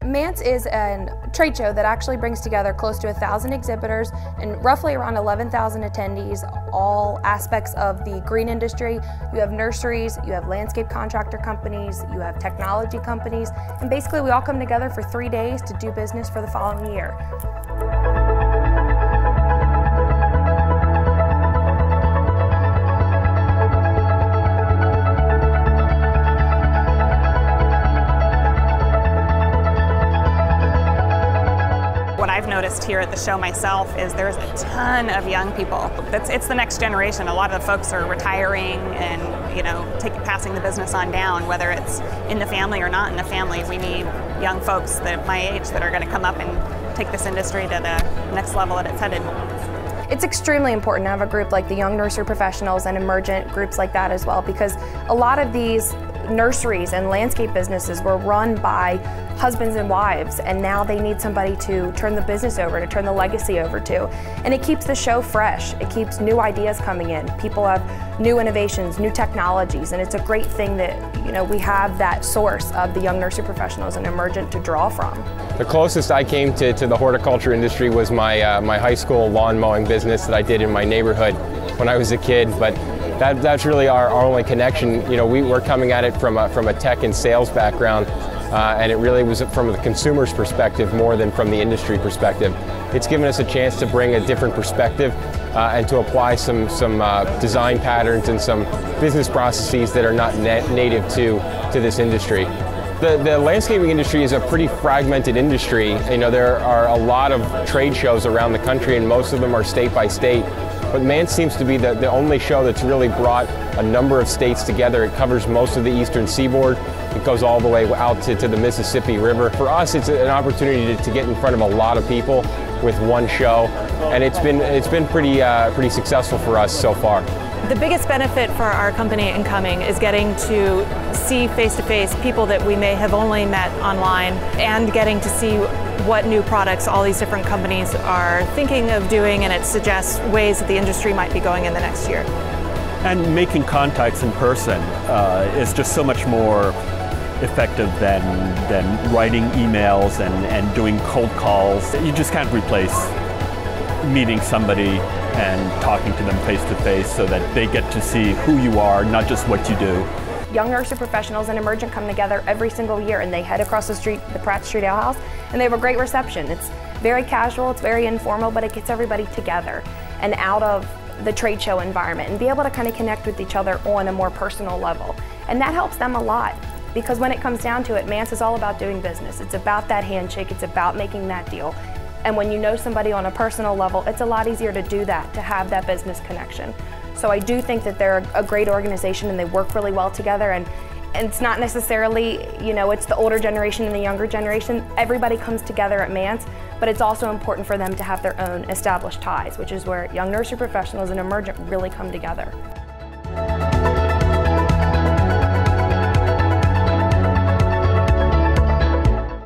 MANTS is a trade show that actually brings together close to 1,000 exhibitors and roughly around 11,000 attendees, all aspects of the green industry. You have nurseries, you have landscape contractor companies, you have technology companies, and basically we all come together for 3 days to do business for the following year. What I've noticed here at the show myself is there's a ton of young people. It's the next generation. A lot of the folks are retiring and passing the business on down, whether it's in the family or not in the family. We need young folks that my age that are going to come up and take this industry to the next level that it's headed. It's extremely important to have a group like the Young Nursery Professionals and Emergent, groups like that as well, because a lot of these nurseries and landscape businesses were run by husbands and wives, and now they need somebody to turn the business over, to turn the legacy over to. And it keeps the show fresh. It keeps new ideas coming in. People have new innovations, new technologies, and it's a great thing that we have that source of the Young Nursery Professionals and Emergent to draw from. The closest I came to the horticulture industry was my my high school lawn mowing business that I did in my neighborhood when I was a kid, but that's really our only connection. We're coming at it from a tech and sales background, and it really was from the consumer's perspective more than from the industry perspective. It's given us a chance to bring a different perspective and to apply some design patterns and some business processes that are not native to this industry. The landscaping industry is a pretty fragmented industry. There are a lot of trade shows around the country, and most of them are state by state. But MANTS seems to be the only show that's really brought a number of states together. It covers most of the eastern seaboard. It goes all the way out to the Mississippi River. For us, it's an opportunity to get in front of a lot of people with one show, and it's been pretty successful for us so far. The biggest benefit for our company in coming is getting to see face-to-face people that we may have only met online, and getting to see what new products all these different companies are thinking of doing, and it suggests ways that the industry might be going in the next year. And making contacts in person is just so much more effective than writing emails and doing cold calls. You just can't replace meeting somebody and talking to them face to face so that they get to see who you are, not just what you do. Young Nursery Professionals and Emergent come together every single year, and they head across the street, the Pratt Street Ale House, and they have a great reception. It's very casual, it's very informal, but it gets everybody together and out of the trade show environment and be able to kind of connect with each other on a more personal level. And that helps them a lot, because when it comes down to it, MANTS is all about doing business. It's about that handshake, it's about making that deal. And when you know somebody on a personal level, it's a lot easier to do that, to have that business connection. So I do think that they're a great organization and they work really well together, and it's not necessarily, it's the older generation and the younger generation. Everybody comes together at MANTS, but it's also important for them to have their own established ties, which is where Young Nursery Professionals and Emergent really come together.